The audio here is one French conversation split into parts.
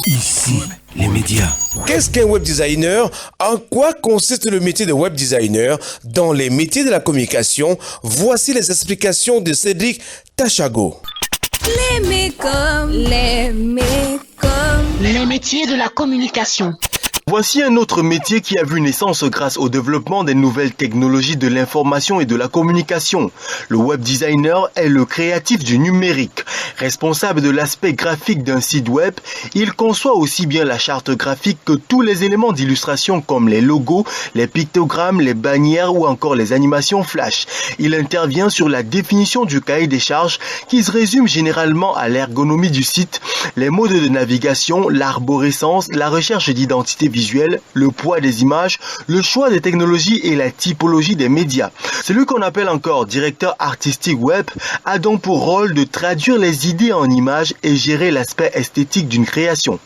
Ici, les médias. Qu'est-ce qu'un web designer? En quoi consiste le métier de web designer dans les métiers de la communication? Voici les explications de Cédric Tachago. Les métiers de la communication. Voici un autre métier qui a vu naissance grâce au développement des nouvelles technologies de l'information et de la communication. Le web designer est le créatif du numérique. Responsable de l'aspect graphique d'un site web, il conçoit aussi bien la charte graphique que tous les éléments d'illustration comme les logos, les pictogrammes, les bannières ou encore les animations flash. Il intervient sur la définition du cahier des charges qui se résume généralement à l'ergonomie du site, les modes de navigation, l'arborescence, la recherche d'identité visuelle, le poids des images, le choix des technologies et la typologie des médias. Celui qu'on appelle encore directeur artistique web a donc pour rôle de traduire les idées en images et gérer l'aspect esthétique d'une création.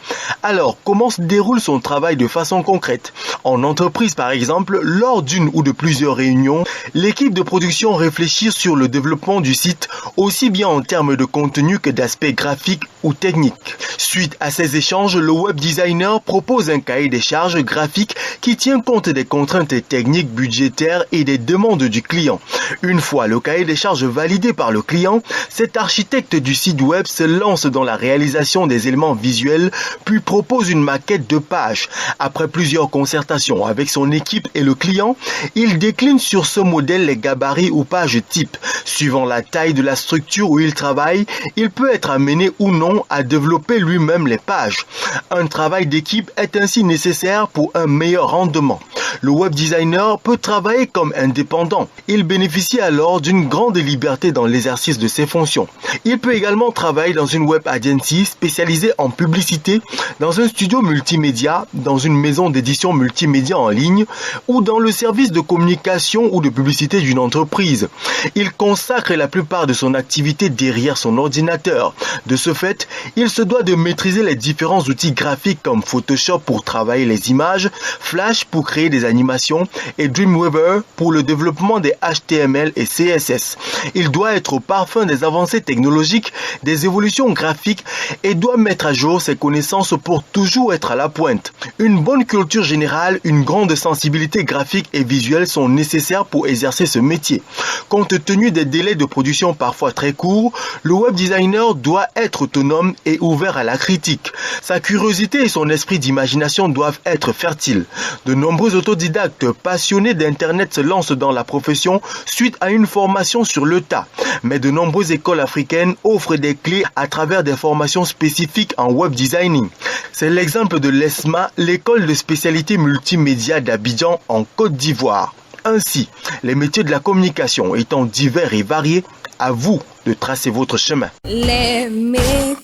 Alors, comment se déroule son travail de façon concrète? En entreprise par exemple, lors d'une ou de plusieurs réunions, l'équipe de production réfléchit sur le développement du site, aussi bien en termes de contenu que d'aspect graphique ou technique. Suite à ces échanges, le web designer propose un cahier des charges graphiques qui tient compte des contraintes techniques, budgétaires et des demandes du client. Une fois le cahier des charges validé par le client, cet architecte du site web se lance dans la réalisation des éléments visuels, puis propose une maquette de page. Après plusieurs concertations avec son équipe et le client, il décline sur ce modèle les gabarits ou pages type. Suivant la taille de la structure où il travaille, il peut être amené ou non à développer lui-même les pages. Un travail d'équipe est ainsi nécessaire pour un meilleur rendement. Le web designer peut travailler comme indépendant. Il bénéficie alors d'une grande liberté dans l'exercice de ses fonctions. Il peut également travailler dans une web agency spécialisée en publicité, dans un studio multimédia, dans une maison d'édition multimédia en ligne ou dans le service de communication ou de publicité d'une entreprise. Il consacre la plupart de son activité derrière son ordinateur. De ce fait, il se doit de maîtriser les différents outils graphiques comme Photoshop pour travailler les images, Flash pour créer des animations et Dreamweaver pour le développement des HTML et CSS. Il doit être au parfum des avancées technologiques, des évolutions graphiques et doit mettre à jour ses connaissances pour toujours être à la pointe. Une bonne culture générale, une grande sensibilité graphique et visuelle sont nécessaires pour exercer ce métier. Compte tenu des délais de production parfois très courts, le web designer doit être autonome et ouvert à la critique. Sa curiosité et son esprit d'imagination doivent être fertiles. De nombreux autodidactes passionnés d'Internet se lancent dans la profession suite à une formation sur le tas. Mais de nombreuses écoles africaines offrent des clés à travers des formations spécifiques en web designing. C'est l'exemple de l'ESMA, l'école de spécialité multimédia d'Abidjan en Côte d'Ivoire. Ainsi, les métiers de la communication étant divers et variés, à vous de tracer votre chemin. Les métiers.